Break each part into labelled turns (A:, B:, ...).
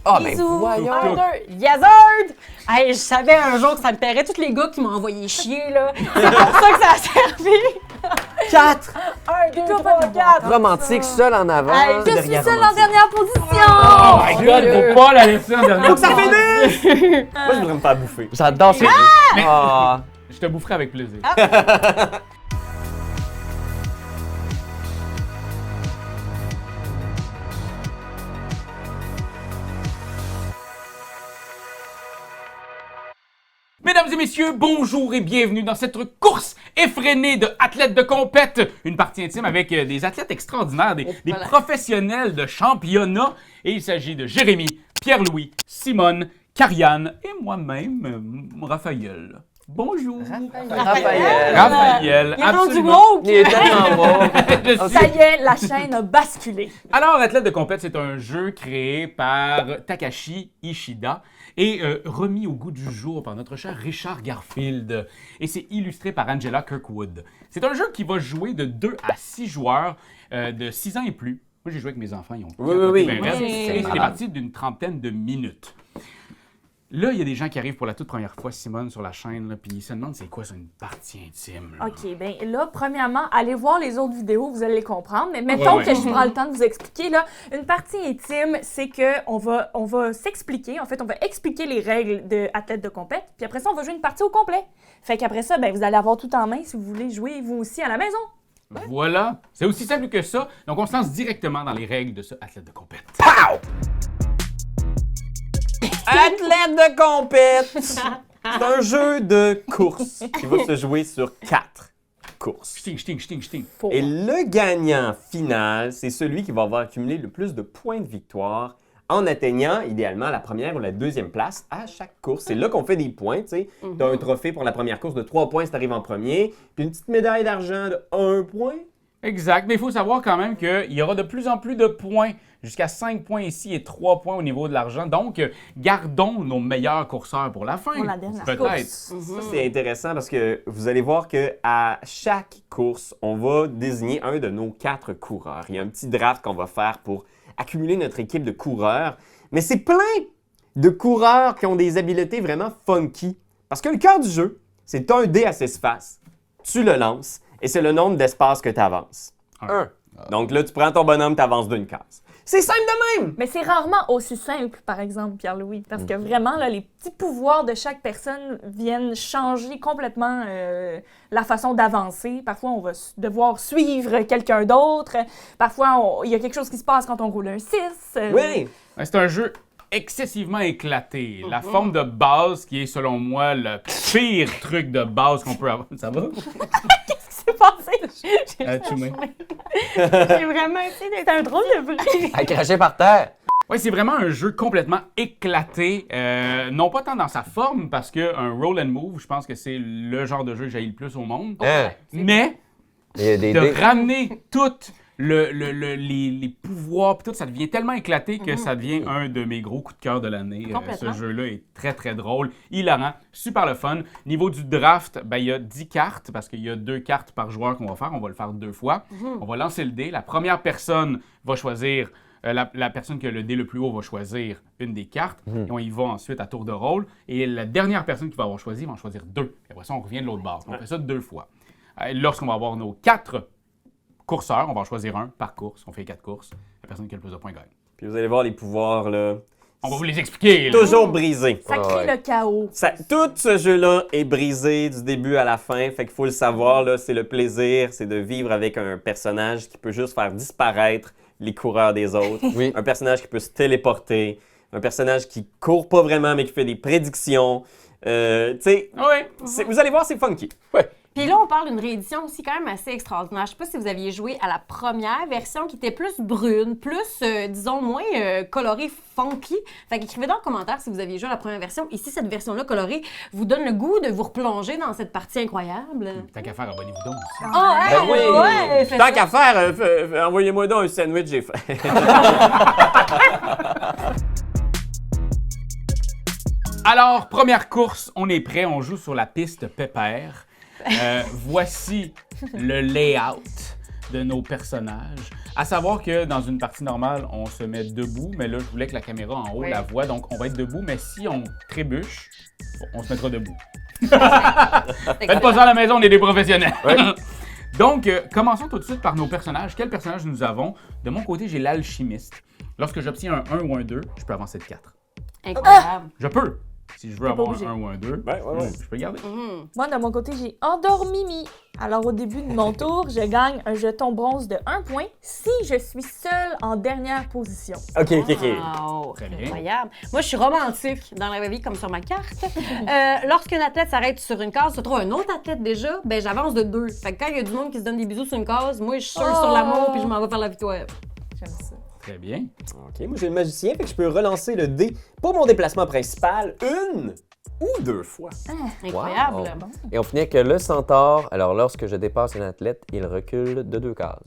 A: Ah, ben
B: Bisous.
A: voyons.
B: Un, deux. Yazard! Hey, je savais un jour que ça me paierait tous les gars qui m'ont envoyé chier, là. C'est pour ça que ça a servi.
A: 4.
B: 1, 2, 3, 4.
A: Romantique, seul en avant.
B: Hey,
C: Je suis
A: derrière
C: seule en
A: romantique.
C: dernière position!
D: Oh my god, faut pas la laisser en dernier.
A: Faut que ça finisse!
E: Moi, je voudrais me faire bouffer.
A: J'adore ce jeu. Ah.
D: Je te boufferai avec plaisir. Mesdames et messieurs, bonjour et bienvenue dans cette course effrénée de athlètes de compète. Une partie intime avec des athlètes extraordinaires, des professionnels de championnat. Et il s'agit de Jérémy, Pierre-Louis, Simone, Karianne et moi-même, Raphaël. Bonjour.
A: Raphaël.
D: Raphaël,
B: Il est rendu
D: absolument.
B: woke.
A: Il est tellement beau.
D: Je suis-
B: Ça y est, la chaîne a basculé.
D: Alors, Athlète de compète, c'est un jeu créé par Takashi Ishida et remis au goût du jour par notre cher Richard Garfield. Et c'est illustré par Angela Kirkwood. C'est un jeu qui va jouer de 2 à 6 joueurs de 6 ans et plus. Moi, j'ai joué avec mes enfants, ils ont
A: Oui.
D: ben raide.
B: Oui.
D: Et c'est parti d'une trentaine de minutes. Là, il y a des gens qui arrivent pour la toute première fois, Simone, sur la chaîne, là, puis ils se demandent c'est quoi, c'est une partie intime. Là.
C: OK, bien là, premièrement, allez voir les autres vidéos, vous allez les comprendre. Mais mettons
D: Ouais.
C: que je prends le temps de vous expliquer. Là, une partie intime, c'est qu'on va s'expliquer. En fait, on va expliquer les règles de athlète de compète. Puis après ça, on va jouer une partie au complet. Fait qu'après ça, ben, vous allez avoir tout en main si vous voulez jouer vous aussi à la maison.
D: Voilà, c'est aussi simple que ça. Donc, on se lance directement dans les règles de ce athlète de compète.
E: Athlète de compète! C'est un jeu de course qui va se jouer sur 4 courses.
D: Sting.
E: Et le gagnant final, c'est celui qui va avoir accumulé le plus de points de victoire en atteignant idéalement la première ou la deuxième place à chaque course. C'est là qu'on fait des points, tu sais. Tu as un trophée pour la première course de 3 points si tu arrives en premier, puis une petite médaille d'argent de 1 point.
D: Exact, mais il faut savoir quand même qu'il y aura de plus en plus de points, jusqu'à 5 points ici et 3 points au niveau de l'argent. Donc, gardons nos meilleurs courseurs pour la fin.
C: Pour la dernière
D: Peut-être.
C: course.
E: Ça, c'est intéressant parce que vous allez voir qu'à chaque course, on va désigner un de nos 4 coureurs. Il y a un petit draft qu'on va faire pour accumuler notre équipe de coureurs. Mais c'est plein de coureurs qui ont des habiletés vraiment funky. Parce que le cœur du jeu, c'est un dé à 6 faces. Tu le lances et c'est le nombre d'espaces que tu avances.
A: Un.
E: Donc là, tu prends ton bonhomme, tu avances d'une case. C'est simple de même!
C: Mais c'est rarement aussi simple, par exemple, Pierre-Louis. Parce que vraiment, là, les petits pouvoirs de chaque personne viennent changer complètement la façon d'avancer. Parfois, on va devoir suivre quelqu'un d'autre. Parfois, il y a quelque chose qui se passe quand on roule un 6.
E: Oui!
D: C'est un jeu excessivement éclaté. La forme de base qui est, selon moi, le pire truc de base qu'on peut avoir. Ça va?
C: C'est passé.
D: Tu mets.
C: J'ai vraiment essayé d'être un drôle de bruit.
A: À cracher par terre.
D: Oui, c'est vraiment un jeu complètement éclaté. Non pas tant dans sa forme, parce qu'un roll and move, je pense que c'est le genre de jeu que j'haïs le plus au monde.
A: Hein?
D: Mais
A: Il y a des
D: de
A: dés.
D: ramener toutes les pouvoirs, puis tout, ça devient tellement éclaté que ça devient un de mes gros coups de cœur de l'année. Ce
B: Complètement.
D: jeu-là est très, très drôle, hilarant, super le fun. Niveau du draft, ben, il y a 10 cartes, parce qu'il y a 2 cartes par joueur qu'on va faire. On va le faire 2 fois. On va lancer le dé. La première personne va choisir... la personne qui a le dé le plus haut va choisir une des cartes. Et on y va ensuite à tour de rôle. Et la dernière personne qui va avoir choisi va en choisir 2. Puis après ça, on revient de l'autre bord. On fait ça 2 fois. Lorsqu'on va avoir nos 4 courseurs, on va en choisir un par course. On fait 4 courses. La personne qui a le plus de points gagne.
E: Puis vous allez voir les pouvoirs, là,
D: On va vous les expliquer. Là.
E: toujours brisés.
C: Ça crée
A: Ouais.
C: le chaos.
E: Tout ce jeu-là est brisé du début à la fin, fait qu'il faut le savoir, là, c'est le plaisir, c'est de vivre avec un personnage qui peut juste faire disparaître les coureurs des autres,
A: Oui.
E: un personnage qui peut se téléporter, un personnage qui court pas vraiment mais qui fait des prédictions. Tu sais,
D: Oui.
E: vous allez voir, c'est funky.
B: Puis là, on parle d'une réédition aussi quand même assez extraordinaire. Je sais pas si vous aviez joué à la première version qui était plus brune, plus, disons, moins colorée, funky. Fait qu'écrivez dans les commentaires si vous aviez joué à la première version. Ici, cette version-là colorée vous donne le goût de vous replonger dans cette partie incroyable.
D: Tant qu'à faire, abonnez-vous donc.
B: Oh, hey,
A: Ben oui.
B: ouais, faites
E: Tant
B: ça.
E: qu'à faire, envoyez-moi donc un sandwich, j'ai fait.
D: Alors, première course, on est prêt. On joue sur la piste Pépère. Voici le layout de nos personnages. À savoir que dans une partie normale, on se met debout, mais là, je voulais que la caméra en haut
B: Oui.
D: la voie, donc on va être debout, mais si on trébuche, on se mettra debout.
B: C'est
D: Faites pas ça à la maison, on est des professionnels. Donc, commençons tout de suite par nos personnages. Quels personnages nous avons? De mon côté, j'ai l'alchimiste. Lorsque j'obtiens un 1 ou un 2, je peux avancer de 4.
B: incroyable.
D: Je peux. Si je veux
C: T'es pas
D: avoir
C: obligé.
D: un 1 ou un 2,
E: Ouais.
D: je peux garder.
B: Mhm.
C: Moi, de mon côté, j'ai endormimi. Alors, au début de mon tour, je gagne un jeton bronze de 1 point si je suis seule en dernière position.
E: OK.
B: Wow,
D: Très bien.
B: incroyable. Moi, je suis romantique dans la vraie vie, comme sur ma carte. Lorsqu'un athlète s'arrête sur une case, se trouve un autre athlète déjà, ben j'avance de 2. Fait que quand il y a du monde qui se donne des bisous sur une case, moi, je suis sûre sur l'amour puis je m'en vais faire la victoire.
C: J'aime ça.
D: Très bien.
E: OK, moi j'ai le magicien, fait que je peux relancer le dé pour mon déplacement principal une ou 2 fois.
B: Incroyable.
A: Wow. Et on finit que le centaure, alors lorsque je dépasse un athlète, il recule de 2 cases.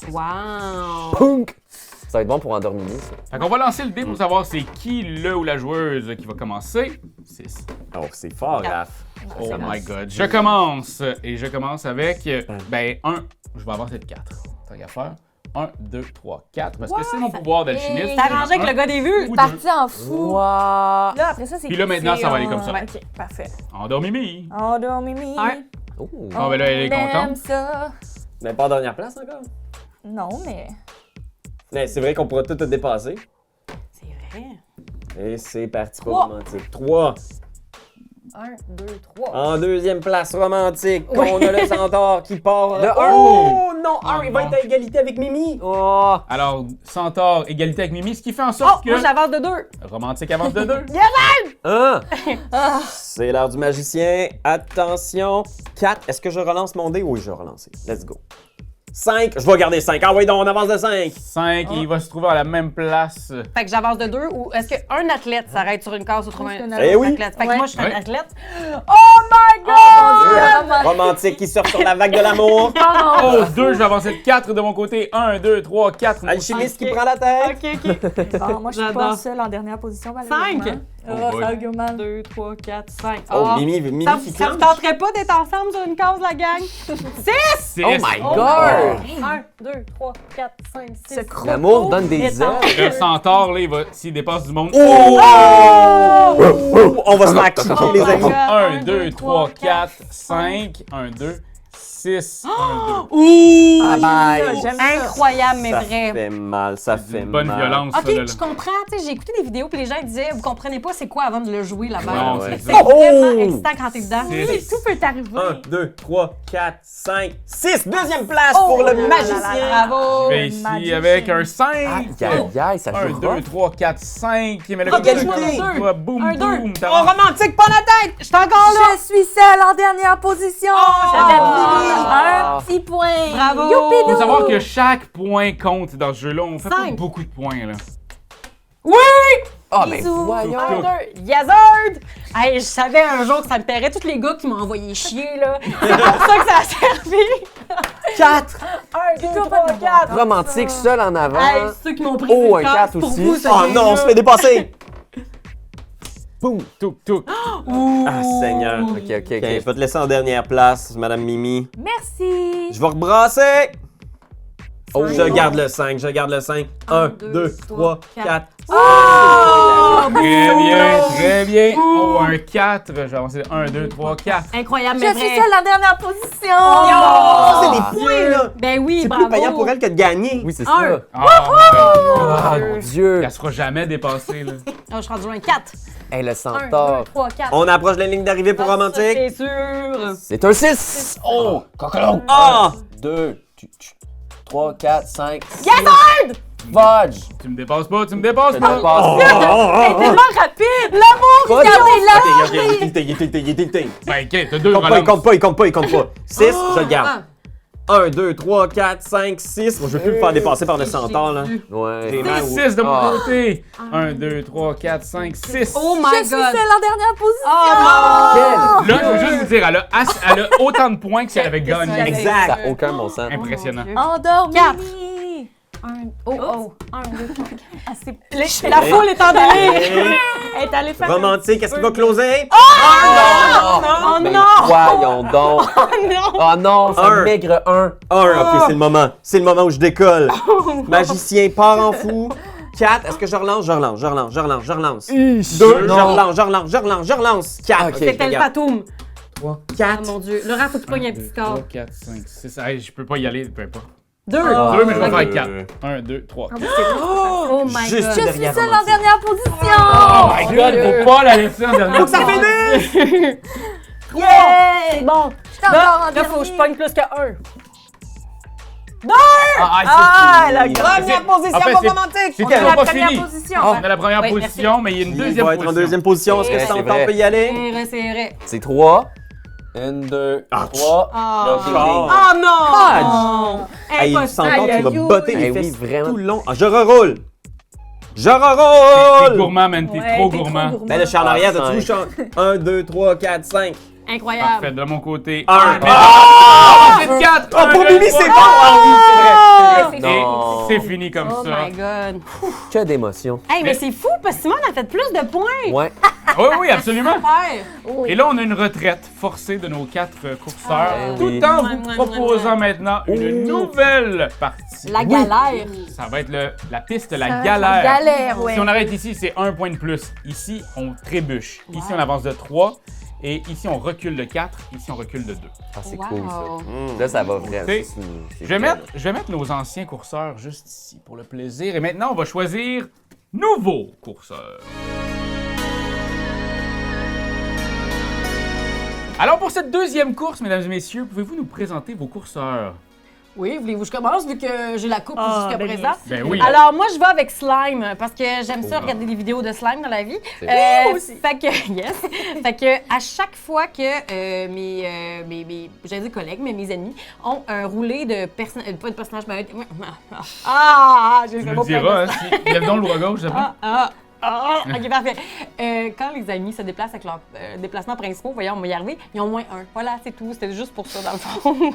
B: Wow.
A: Punk! Ça va être bon pour endormir, ça.
D: Fait qu'on va lancer le dé pour savoir c'est qui le ou la joueuse qui va commencer. 6.
E: Oh, c'est fort, Raph.
D: Oh my god. Je commence. Et je commence avec, ben, 1. Je vais avancer de 4. Tant qu'à faire. 1, 2, 3, 4. Parce que c'est mon pouvoir d'alchimiste.
B: T'as arrangé avec le gars des vues.
D: Ou
C: Parti en fou.
A: Wow!
C: Là, après ça, c'est
D: Puis là, maintenant, ça va aller comme ça.
C: OK, parfait.
D: Endormimi.
C: Endormimi.
B: Un.
A: Oh.
D: Ah, ben là, elle est
C: On
D: contente.
C: aime ça.
E: Mais pas en dernière place encore.
C: Non, mais...
E: Mais c'est vrai qu'on pourra tout te dépasser.
B: C'est vrai.
E: Et c'est parti pour
C: Trois.
E: romantique. 3.
B: 1, 2, 3.
E: En deuxième place, romantique. On a le centaure qui part.
A: Le
E: Oh non,
D: Oh,
E: il va
D: non.
E: être à égalité avec Mimi.
A: Oh!
D: Alors, Centaure, égalité avec Mimi, ce qui fait en
B: Oh,
D: sorte
B: moi,
D: que
B: j'avance de 2.
D: Romantique avance de 2.
A: Hein?
E: C'est l'heure du magicien. Attention. 4. Est-ce que je relance mon dé? Oui, je vais relancer. Let's go. 5. Je vais garder 5. Ah oui, donc on avance de 5.
D: 5, il va se trouver à la même place.
B: Fait que j'avance de 2 ou est-ce qu'un athlète s'arrête sur une case ou trouve un
C: Eh
E: oui.
B: athlète? Fait que
C: Ouais.
B: moi, je suis un
D: Ouais.
B: athlète.
E: Romantique qui surfe sur la vague de l'amour.
D: Oh, 2, je vais avancer de 4 de mon côté. 1, 2, 3, 4.
E: Alchimiste qui
B: Ok.
E: prend la tête.
B: OK, OK.
C: Bon, moi, je suis
B: J'adore.
C: pas seule en dernière position, malheureusement.
B: 5.
D: Oh boy.
C: ça augmente mal.
B: 2, 3, 4, 5.
E: Oh, Mimi
B: Ça
E: qui
B: vous
E: clenche.
B: tenterait pas d'être ensemble sur une case, la gang? 6!
A: Oh my god!
B: 1, 2, 3, 4, 5, 6.
A: L'amour donne des ailes.
D: Le Centaure, là, s'il dépasse du monde.
E: Oh! On va se faire kicker, les amis.
D: 1, 2, 3, 4, 5. 1, 2, 6. 1, 2.
B: Ouh!
A: Bye bye.
C: J'aime ça.
B: Incroyable, mais
E: Ça
B: vrai.
E: fait mal, ça fait
D: Une
E: mal.
D: bonne violence,
B: OK,
D: ça, là.
B: je comprends. Tu sais, j'ai écouté des vidéos puis les gens ils disaient, vous comprenez pas c'est quoi avant de le jouer là-bas.
D: Non,
A: ouais.
D: c'est
B: C'est
D: ça.
B: vraiment excitant quand t'es dedans.
D: C'est-
C: Oui, tout peut arriver.
E: 1, 2, 3, 4, 5, 6. Deuxième place pour le magicien.
B: Bravo!
D: Je vais ici
C: Magicien.
D: avec un 5.
A: Aïe, aïe, aïe, ça
D: 1,
A: joue
D: 2,
A: rough.
D: 3, 4, 5. Mais le
E: Égalité.
D: Boum,
B: Un, deux.
D: boum.
B: Oh, romantique, pas la tête! Je suis encore là!
C: Je suis seule en dernière position.
B: j'avais
C: Un petit point.
B: Bravo!
C: Youpi,
D: Il faut savoir que chaque point compte dans ce jeu-là. On fait pas
B: 5.
D: beaucoup de points, là.
A: Ah, ben
C: Bisous.
A: voyons!
B: Un, deux, Yazard! Hey, je savais un jour que ça me plairait. Tous les gars qui m'ont envoyé chier, là. C'est pour ça que ça a servi.
A: 4!
B: 1, 2, 3, 4.
A: Romantique, seul en avant.
B: Hey, ceux qui m'ont pris
A: Oh,
B: une
A: un
B: case,
A: 4
B: pour
A: aussi.
B: vous, ce
E: Oh
B: game-là.
E: non, on se fait dépasser.
A: Boum!
D: Touk, touk.
E: Ah, Seigneur.
A: Ok, ok,
E: Ok, je
A: ok.
E: vais te laisser en dernière place, Madame Mimi.
C: Merci.
E: Je vais rebrasser.
A: Oh,
E: Je garde le 5, je garde le 5. 1, 2, 3, 4.
B: Oh!
D: Très bien, très bien. Oh, un 4. Je vais avancer. 1, 2, 3, 4.
B: Incroyable,
C: Je
B: mais
C: suis
B: vrai.
C: seule en dernière position.
E: Oh, c'est des points, là.
B: Ben oui,
E: C'est
B: bravo.
E: plus payant pour elle que de gagner.
A: Oui, c'est
B: Un.
A: ça. Ah, mon Dieu!
D: Elle sera jamais dépassée, là.
B: Oh, je suis rendu un 4.
A: Hey, le
B: 1, 2,
A: centaure.
B: 3, 4.
E: On approche de la ligne d'arrivée pour romantique.
B: C'est sûr.
A: C'est un 6! Oh! Cocolon!
E: Ah!
A: 2, 3, 4, 5, 6.
B: Yazard!
A: Fudge!
D: Tu me dépasses pas, tu me dépasses
A: Je
D: pas.
A: te passe.
C: C'est tellement rapide. L'amour,
A: Fudge!
C: regardez-la.
E: Il tilté.
D: Ben, ok, t'as deux
E: Il compte pas, il
D: relances.
E: compte pas, il compte pas, il compte pas. 6, je le garde.
B: Ah.
E: 1, 2, 3, 4, 5, 6. Moi, je vais plus me faire dépasser par le centaure, là.
A: Ouais.
E: J'ai mal au-
D: 6 de mon
A: Ah.
D: côté. 1, 2, 3, 4, 5, 6.
B: Oh
C: Je
B: my
C: suis
B: god.
C: seule en dernière position.
B: Oh non!
D: Là, je veux juste vous dire, elle a autant de points que si elle avait gagné.
E: Exact.
A: Ça n'a aucun bon sens.
D: Impressionnant.
C: Endormie.
B: Oh, 1, 2, 3, 4. La foule est en délire. Elle
C: Elle est allée faire
E: Romantique, est-ce qu'il va closer?
B: Oh
A: Ben,
B: non!
A: voyons donc. Oh non, ça
E: Un.
A: maigre 1.
E: Ok, c'est le moment. C'est le moment où je décolle. Magicien part en fou. 4, est-ce que je relance? Je relance. 2, je relance. 4, ok,
B: C'était le
E: regarde.
B: fatoum.
E: 4.
B: Oh mon Dieu. Laurent, faut que tu pognes un petit score.
D: 3, 4, 5, 6. Hey, je peux pas y aller, peu importe.
B: 2.
D: 2, mais je vais
E: Ok.
D: faire 4. 1, 2, 3.
B: Oh my
E: Juste
B: god.
C: Je suis
E: derrière
C: seule en
E: Romantique.
C: dernière position!
D: Oh my god, faut pas la laisser en dernier.
E: Faut que ça finisse!
B: Yeah! Bon,
C: Je suis encore en
B: là, faut que je pogne plus que 1.
C: Ah, la
E: Première position
D: En fait,
E: pour
D: c'est-
E: Romantique!
D: c'est
C: On est à
D: toujours
C: la
D: pas
C: première
D: fini.
C: position.
D: On est à la première
B: Oui,
D: position, mais il y a une
E: Il
D: deuxième
E: va être en
D: position.
E: deuxième position. Est-ce que
A: Ouais, c'est
E: Centaure
A: vrai.
E: peut y aller?
B: C'est vrai.
A: C'est 3. 1, 2, 3.
B: Oh non!
E: Hey,
B: Impossible.
E: Centaure, tu
C: Aïe,
E: vas
C: aïe,
E: botter
A: aïe.
E: les
A: Eh oui,
E: fesses
A: vraiment.
E: tout le long. Ah, je reroule! Je
D: T'es
E: reroule!
D: gourmand, man, t'es
C: Ouais,
D: trop
C: t'es trop
D: gourmand.
C: gourmand.
E: Ben là, je suis en arrière,
A: Ah,
E: t'as-tu vu? 1, 2, 3, 4, 5.
B: Incroyable.
D: Parfait, de mon côté.
E: Un.
D: J'ai 4!
E: Oh, pour Mimi, c'est bon! Ah oui, c'est vrai!
D: Et
A: Non.
D: c'est fini comme
B: Oh
D: ça.
B: my god.
A: Que d'émotion.
B: Hey, mais c'est fou parce que Simone a fait plus de points.
A: Ouais.
D: Oui, oui, absolument.
B: Super.
D: Et là, on a une retraite forcée de nos 4 courseurs,
A: Ah,
D: tout
A: oui.
D: en
B: Mouah,
D: vous
B: mouah,
D: proposant maintenant une nouvelle partie.
B: La galère.
D: Ça va être la piste
C: Ça
D: la
C: va être
D: galère.
C: la galère, ouais.
D: Si on arrête ici, c'est 1 point de plus. Ici, on trébuche. Ici, on avance de 3. Et ici, on recule de 4. Ici, on recule de 2.
A: Ah, c'est
B: Wow.
A: cool, ça. Là, ça va vraiment.
D: C'est-
A: c'est
D: Je vais
A: bien.
D: mettre nos anciens courseurs juste ici pour le plaisir. Et maintenant, on va choisir nouveaux courseurs. Alors, pour cette deuxième course, mesdames et messieurs, pouvez-vous nous présenter vos courseurs?
B: Oui, voulez-vous que je commence vu que j'ai la coupe
C: Ah,
B: jusqu'à
C: ben
B: présent?
D: Ben oui.
B: Alors, moi, je vais avec Slime parce que j'aime ça
A: Oh.
B: regarder des vidéos de Slime dans la vie.
A: C'est vrai.
C: Moi aussi.
B: Fait que, yes. Fait que, à chaque fois que mes j'allais dire collègues, mais mes amis ont un roulé de personnages, pas de personnages, mais j'ai
D: Tu
B: fait
D: nous
B: mon
D: le diras, hein, si... Lève donc le bras gauche, c'est bon?
B: Ok, parfait. Quand les amis se déplacent avec leurs déplacements principaux, voyons, on va y arriver, ils ont moins 1. Voilà, c'est tout. C'était juste pour ça, dans le fond.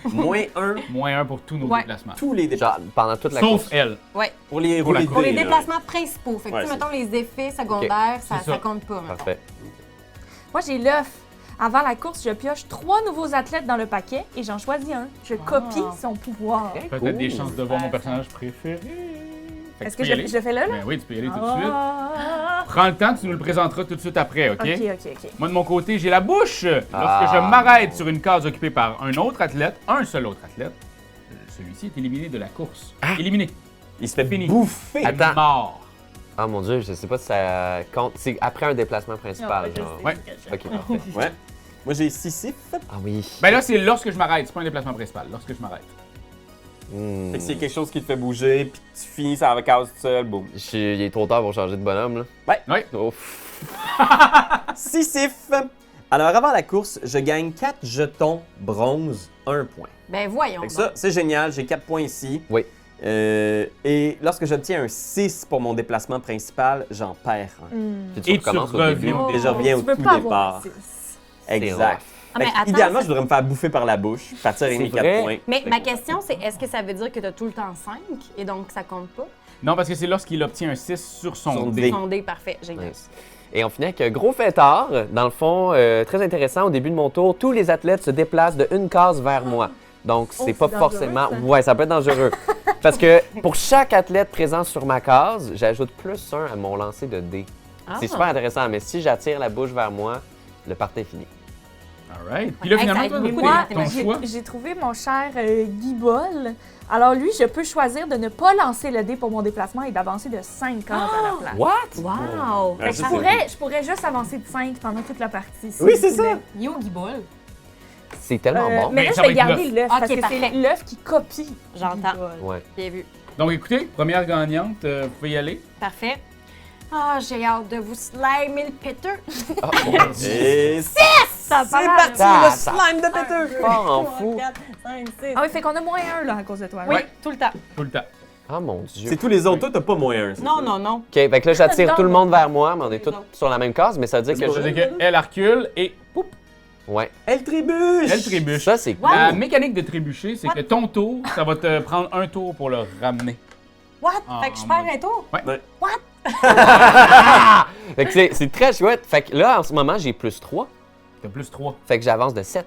E: Moins 1,
D: Moins 1 pour tous nos
B: Ouais.
D: déplacements.
E: tous les déplacements.
A: Genre, pendant toute la
D: Sauf
A: course.
D: elle.
B: Ouais.
E: Pour les
D: Pour la
E: rouler
D: course.
B: Pour les
E: là.
B: déplacements principaux. Fait que,
E: Ouais,
B: tu sais,
E: c'est
B: mettons, les effets secondaires, ça
D: C'est ça.
B: compte pas. mettons.
A: Parfait.
C: Moi, j'ai l'œuf. Avant la course, je pioche 3 nouveaux athlètes dans le paquet et j'en choisis un. Je copie son pouvoir.
D: Peut-être des
A: Cool.
D: chances de voir mon personnage préféré. Fait
C: Est-ce
D: tu
C: que
D: peux
C: je,
D: y aller.
C: je le fais là?
D: Ben oui, tu peux y aller tout de suite.
C: Ah.
D: Prends le temps, tu nous le présenteras tout de suite après, OK?
C: Ok.
D: Moi, de mon côté, j'ai la bouche. Lorsque
A: Ah.
D: je m'arrête sur une case occupée par un autre athlète, un seul autre athlète, celui-ci est éliminé de la course. Éliminé.
E: Il se fait
D: Fini.
E: bouffer.
A: Attends.
D: Mort.
A: Ah mon dieu, je sais pas si ça compte. C'est après un déplacement principal,
C: Ah, je
A: genre.
C: sais.
D: Ouais.
A: Ok, parfait.
E: Ouais. Moi, j'ai Sisyphe.
A: Ah oui.
D: Ben là, c'est lorsque je m'arrête. C'est pas un déplacement principal. Lorsque je m'arrête.
A: Hmm.
E: Fait que c'est quelque chose qui te fait bouger, puis tu finis ça avec case tout seul, boum.
A: Il est trop tard pour changer de bonhomme, là.
D: Ouais.
A: Ouf.
E: Sisyphe. Alors, avant la course, je gagne 4 jetons bronze, 1 point.
B: Ben voyons.
E: Fait que ça, c'est génial. J'ai 4 points ici.
A: Oui.
E: Et lorsque j'obtiens un 6 pour mon déplacement principal, j'en perds un.
A: Puis tu
D: Et tu
A: recommences au
D: reviens
A: début.
D: au
E: Et je reviens au
C: Tu peux
E: tout
C: pas
E: départ.
C: avoir six.
E: Exact.
B: Ah, mais
E: Fait que,
B: attends,
E: idéalement,
B: ça-
E: je devrais me faire bouffer par la bouche, partir avec
A: C'est
E: mes 4
A: vrai?
E: points.
B: Mais ma question, c'est est-ce que ça veut dire que tu as tout le temps 5 et donc ça compte pas?
D: Non, parce que c'est lorsqu'il obtient un 6 sur son
E: Son
D: dé.
E: dé.
B: Son dé, parfait. Génial.
A: Nice. Et on finit avec Gros Fêtard. Dans le fond, très intéressant, au début de mon tour, tous les athlètes se déplacent de une case vers moi. Donc, c'est
C: c'est
A: pas
C: dangereux,
A: forcément...
C: ça.
A: Ouais, ça peut être dangereux. Parce que pour chaque athlète présent sur ma case, j'ajoute plus 1 à mon lancer de dés. C'est super intéressant, mais si j'attire la bouche vers moi, le party est fini.
D: All right. Puis là,
B: Hey,
D: finalement,
B: ça
D: toi,
B: aide
D: de
B: beaucoup,
C: Moi,
B: hein,
D: ton choix.
C: j'ai trouvé mon cher Guy Bol. Alors lui, je peux choisir de ne pas lancer le dé pour mon déplacement et d'avancer de 5 cases à la place.
A: What?
B: Wow!
E: Ouais,
B: Fait que
E: ça,
B: ça-
C: Je pourrais juste avancer de 5 pendant toute la partie. si
E: Oui,
C: je
E: c'est ça.
C: voulais.
B: Yo, Guibol.
A: C'est tellement bon.
C: Mais
D: Mais
C: là,
D: ça
C: je
D: va
C: vais
D: être
C: garder
D: l'œuf.
C: l'œuf parce
B: Ok,
C: que
B: parfait.
C: c'est l'œuf qui copie.
B: J'entends.
C: Guy Bol.
A: Ouais.
B: Bien vu.
D: Donc, écoutez, première gagnante, vous pouvez y aller.
B: Parfait. Ah, j'ai hâte de vous slimer le péteux.
A: Oh, mon Dieu.
E: Et
C: Ça
E: c'est
C: part.
E: parti,
A: Ah,
E: le
A: ça-
E: slime de péteux!
A: Fort en fou.
B: 4, 5, 6.
C: Ah oui, fait qu'on a moins 1 là à cause de toi.
B: Oui,
D: Ouais.
B: tout le temps.
D: Tout le temps.
A: Ah mon Dieu.
E: C'est tous les autres, toi, t'as pas moins 1.
B: Non, non, non.
A: OK, fait que là, j'attire
C: Non.
A: tout le monde vers moi, mais on est
B: Les
A: tous
B: autres.
A: sur la même case, mais ça veut dire que
D: Ça veut
A: je...
D: dire qu'elle recule et poup,
A: Ouais.
E: Elle trébuche!
D: elle trébuche.
A: Ça, c'est cool.
D: La mécanique de trébucher, c'est
B: What?
D: que ton tour, ça va te prendre un tour pour le ramener.
B: What?
D: Ah,
B: fait que je perds un tour?
D: Ouais.
E: Ouais.
B: What?
A: Fait que c'est très chouette. Fait que là, en ce moment, j'ai plus 3.
D: T'as plus 3.
A: Fait que j'avance de 7.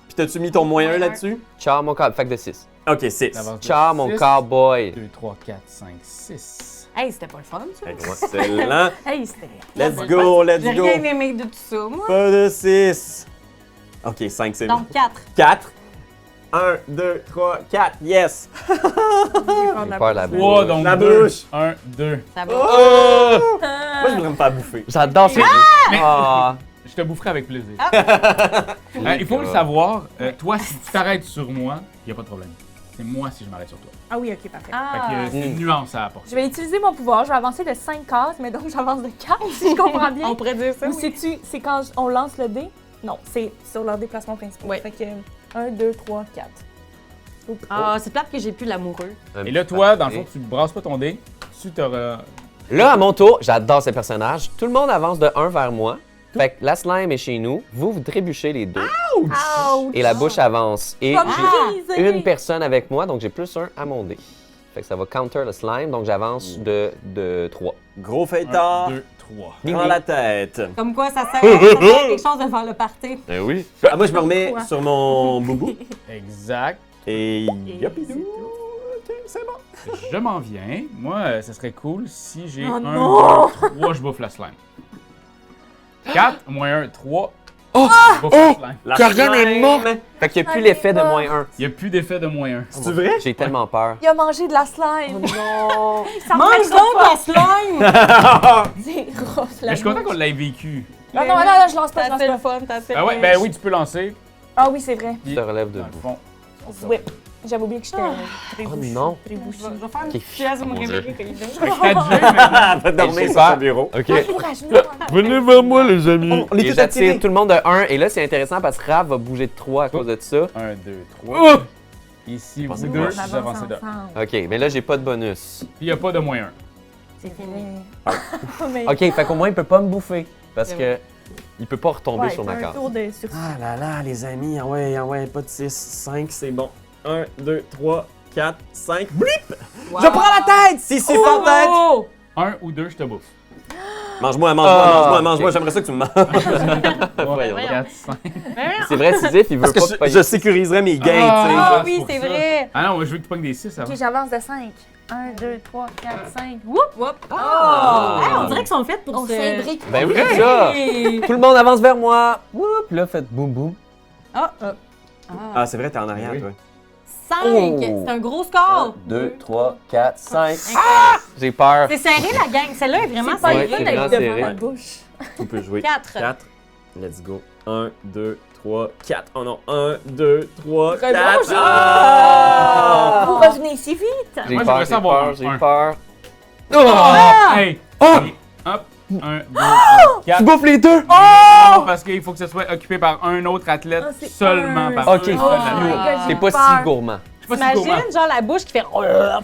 E: Puis t'as-tu mis ton moins 1 là-dessus?
A: Ciao, mon cowboy. Fait que de 6.
E: Ok, 6.
A: Ciao, mon cowboy.
D: 2, 3, 4, 5, 6.
B: Hey, c'était pas le fun, ça.
E: Excellent.
C: Hey, c'était...
E: Let's go, let's
B: J'ai
E: go.
B: rien aimé de tout ça, moi.
E: Pas de 6. Ok, 5, c'est bon.
B: Donc, 4.
E: 4. 1, 2, 3, 4. Yes.
A: J'ai peur de la bouche.
D: 3, donc
E: La
D: 2.
E: bouche.
D: 1, 2.
B: Ça va.
E: Oh! Moi, je voudrais me faire bouffer.
A: J'adore ça. Ah!
D: Je te boufferai avec plaisir.
B: Ah.
D: Il faut le savoir, toi, si tu t'arrêtes sur moi, il n'y a pas de problème. C'est moi si je m'arrête sur toi.
C: Ah oui, ok, parfait.
D: Fait
B: Ah.
D: que c'est une nuance à apporter.
C: Je vais utiliser mon pouvoir. Je vais avancer de 5 cases, mais donc j'avance de 4, si je comprends bien.
B: On pourrait dire ça.
C: Ou
B: Oui.
C: c'est quand on lance le dé? Non, c'est sur leur déplacement principal.
B: Ouais.
C: Fait que 1, 2, 3, 4.
B: Ah, c'est plate que j'ai plus l'amoureux.
D: Et là, toi, dans le fond, tu brasses pas ton dé, tu t'auras...
A: Là, à mon tour, j'adore ces personnages. Tout le monde avance de 1 vers moi. Fait que la slime est chez nous. Vous trébuchez les deux.
C: Ouch!
A: Et la bouche avance. Et
C: Comme
A: j'ai
C: brisé.
A: une personne avec moi, donc j'ai plus 1 à mon dé. Fait que ça va counter le slime, donc j'avance de 3.
E: Gros
D: 1,
E: fêtard.
D: 2, 3.
E: Prends la tête.
B: Comme quoi, ça sert à quelque chose de faire le party.
A: Eh oui.
E: Ah, moi, je me remets
C: Quoi?
E: sur mon boubou.
D: Exact.
E: Et
C: Et
E: yopidou.
C: c'est tout.
E: Ok, c'est bon.
D: Je m'en viens. Moi, ça serait cool si j'ai
C: Oh
D: 1,
C: non!
D: 2, 3, je bouffe la slime. 4, moins 1, 3.
A: Oh!
D: Je bouffe la slime.
E: La
A: Karian est
E: slime.
A: morte! Fait qu'il n'y a plus l'effet de moins 1.
D: Il n'y a plus d'effet de moins 1.
E: C'est vrai?
A: J'ai tellement peur.
C: Il a mangé de la slime.
A: Non!
C: Ça me
B: Mange
C: fait
B: donc
C: pas.
B: la slime!
C: C'est rough, la
D: Mais je suis content
C: bouche.
D: qu'on l'ait vécu.
C: Non, non, non, je lance pas, je
B: T'as
C: lance
B: fait le
C: pas.
B: fun, t'as fait
D: Ah ouais, ben oui, tu peux lancer.
C: Ah oui, c'est vrai.
A: Tu te relèves
D: Dans le
A: debout.
D: fond.
C: Whip. J'avais oublié que j'étais
A: Oh non!
B: Je vais faire une
A: Ok.
B: petite pièce pour me
A: Mon Dieu.
B: réveiller. Colline.
D: Fait que 4 jeux maintenant.
E: Ah, va dormir sur
A: super.
E: son bureau.
A: OK.
C: Encourage-moi.
A: Venez vers moi, les amis.
E: On est
A: Et
E: tous
A: j'attire
E: attirés.
A: tout le monde de 1. Et là, c'est intéressant parce que Rav va bouger de 3 à cause de ça.
D: 1, 2, 3. Ici, vous
A: Pensez
D: deux,
A: pas.
D: vous avancez de 1.
C: ensemble.
A: OK, mais là, j'ai pas de bonus.
D: Puis il n'y a pas de moins 1.
B: C'est fini.
C: Mais...
A: OK, fait qu'au moins, il peut pas me bouffer. Parce
B: C'est
A: que il peut pas retomber
C: Ouais,
A: sur ma
C: un
A: carte.
C: tour de sur.
E: Ah là là, les amis. Ah ouais, pas de 6. 5, c'est bon. 1, 2, 3, 4, 5. Blip!
B: Wow.
E: Je prends la tête! Si c'est en tête!
B: Oh!
D: 1 ou 2, je te bouffe.
E: Mange-moi,
A: Ah,
E: mange-moi.
A: ok.
E: J'aimerais ça que tu me manges.
D: 3,
A: Voyons
D: 4, 5.
A: C'est vrai, Sisyphe, il veut
E: Parce que
A: pas
E: je,
A: payer.
E: je sécuriserais mes gains,
B: Ah
D: Ah,
B: oui,
D: pour
B: c'est
D: ça.
B: vrai.
D: Ah non, moi je veux que tu pognes des 6 avant.
C: Ok, j'avance de 5. 1, 2, 3, 4, 5.
B: Whoop, whoop. Oh! Hey, on dirait qu'ils sont faits pour
C: On
B: se...
C: s'imbrique.
A: Ben oui, c'est ça!
B: Hey!
A: Tout le monde avance vers moi. Woup, là, faites boum boum.
B: Ah,
E: Ah, c'est vrai, t'es en arrière,
D: Oui.
E: toi.
B: 5!
A: Oh.
B: C'est un gros score!
A: 2, 3, 4, 5.
B: Ah!
A: J'ai peur.
B: C'est serré, la gang. Celle-là est vraiment
C: C'est pas
A: Ouais,
C: le fun
A: c'est
C: d'être
A: vraiment
C: devant
A: serré.
C: ma bouche.
E: Tu peux jouer.
B: 4.
E: 4. Let's go. 1, 2, 3, 4. Oh non. 1, 2, 3,
C: Très
E: 4.
C: bon jeu.
E: Ah!
C: Vous revenez si vite.
A: J'ai
D: Moi,
A: peur,
D: j'aimerais
A: j'ai
D: savoir
A: peur,
D: un.
A: j'ai peur.
D: Hey!
A: Oh!
D: Hop! 1, 2, 3, 4.
A: Tu bouffes les deux!
D: Non, parce qu'il faut que ce soit occupé par un autre athlète
C: Ah, c'est
D: seulement
C: un.
D: par
A: Ok.
D: un
A: Oh
D: seul
C: my
D: athlète.
C: God.
A: C'est pas
C: peur.
A: si gourmand.
D: Je sais pas si c'est gourmand.
B: Imagine, genre, la bouche qui fait...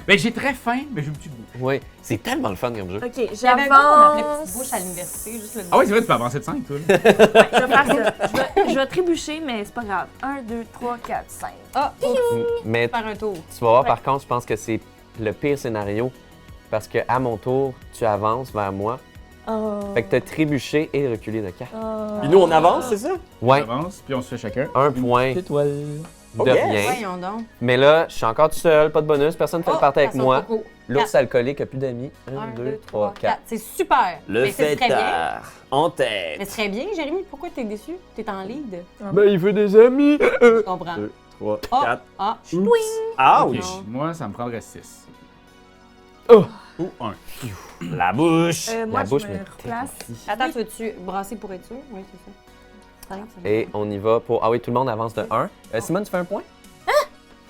D: Ben, j'ai très faim, mais j'ai une petite bouche.
A: Oui, c'est tellement le fun comme jeu.
C: Ok,
B: Il y avait un gars qu'on appelait
C: j'avance.
B: petite bouche à l'université, juste le
D: Ah oui, c'est vrai, tu peux avancer de 5, toi. là.
C: Je vais faire ça. Je vais trébucher, mais c'est pas grave. 1, 2, 3, 4, 5.
B: Ah, oh,
A: Mais
B: faire un tour.
A: tu vas voir, par contre, je pense que c'est le pire scénario. Parce que à mon tour, tu avances vers moi.
C: Oh.
A: Fait que t'as trébuché et reculé de 4.
E: Puis nous, on avance, c'est ça?
D: On
A: Ouais,
D: avance, puis on se fait chacun.
A: un point
D: Étoile.
A: de
E: yes.
A: rien.
B: Voyons donc.
A: Mais là, je suis encore tout seul, pas de bonus, personne ne fait le party avec
B: ça sent
A: moi.
B: coco.
A: L'ours alcoolique a plus d'amis.
B: 1,
A: 1,
B: 2,
A: 2,
B: 3,
A: 3,
B: 4.
A: 4.
B: C'est super.
E: Le
B: Mais c'est très bien.
E: fêtard. En
B: Mais
E: tête.
B: c'est très bien, Jérémy. Pourquoi t'es déçu? T'es en lead.
A: Ben, il veut des amis!
B: Je comprends.
E: 2, 3,
B: Ah,
E: 4.
B: ah.
E: Ouch!
D: Ok,
E: Ouch!
D: moi, ça me prendrait 6.
A: Oh.
D: Ou 1.
E: La bouche!
C: Moi,
A: La bouche
C: je
A: me
C: me replace.
B: Attends, tu veux-tu brasser pour être sûr? Oui, c'est ça. 5,
A: Et on y va pour. Ah oui, tout le monde avance de 1. Simone, tu fais un point?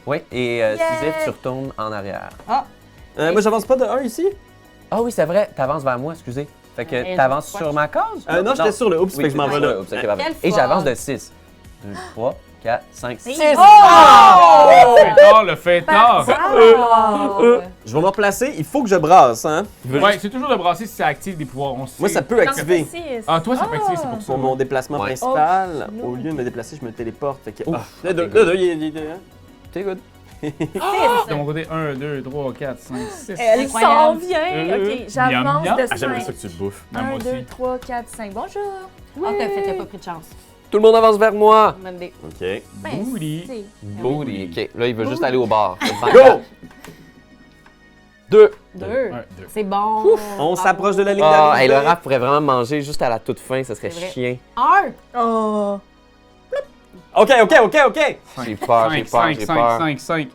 A: Oui, et
C: Yeah!
A: Sisyphe, tu retournes en arrière.
B: Ah,
E: Moi, j'avance pas de 1 ici?
A: Ah oui, c'est vrai, t'avances vers moi, excusez. Fait que
B: Elle
A: t'avances
B: dit quoi?
A: sur ma case?
E: Non, j'étais sur le oups, fait que je m'en vais là.
A: Oups, ok, pardon.
B: Quelle
A: Et
B: fois?
A: j'avance de 6. 2, 3, 4, 5, 6.
B: Oh!
D: Le fêtard!
E: Je vais me replacer, il faut que je brasse, hein?
D: Ouais, c'est toujours de brasser si ça active des pouvoirs. On sait.
E: Moi, ça peut activer.
D: Ah, toi, ça peut activer, c'est pour ça.
E: Pour mon déplacement
A: Ouais.
E: principal,
C: Oh,
E: au lieu de me déplacer, je me téléporte. Fait que.
A: Ouf.
E: Ah, le deux, il est.
A: T'es good.
D: De mon côté, 1, 2, 3, 4, 5, 6.
C: Elle s'en
B: Incroyable.
C: vient. OK,
D: Miam,
C: j'avance
D: miam.
C: de
E: Ah, j'aimerais ça
C: 5.
E: que tu le bouffes.
D: Ben, moi
C: 1, 2,
D: aussi.
C: 3, 4, 5. Bonjour.
B: Ah, t'as pas pris de chance.
A: Tout le monde avance vers moi.
B: Bonne idée.
E: OK.
D: Booty.
C: c'est-
A: Booty. OK, là, il veut juste aller au bar.
E: Go!
A: 2.
B: 2.
D: 1, 2.
B: C'est bon.
E: On s'approche de la ligne
A: Ah,
E: d'arrivée.
A: hey, le Raph pourrait vraiment manger juste à la toute fin, ça serait
B: C'est vrai.
A: chien.
B: 1.
C: Oh.
E: OK.
A: J'ai peur, j'ai
D: 5,
A: peur,
D: 5,
A: j'ai
D: 5,
A: peur.
D: 5, 5.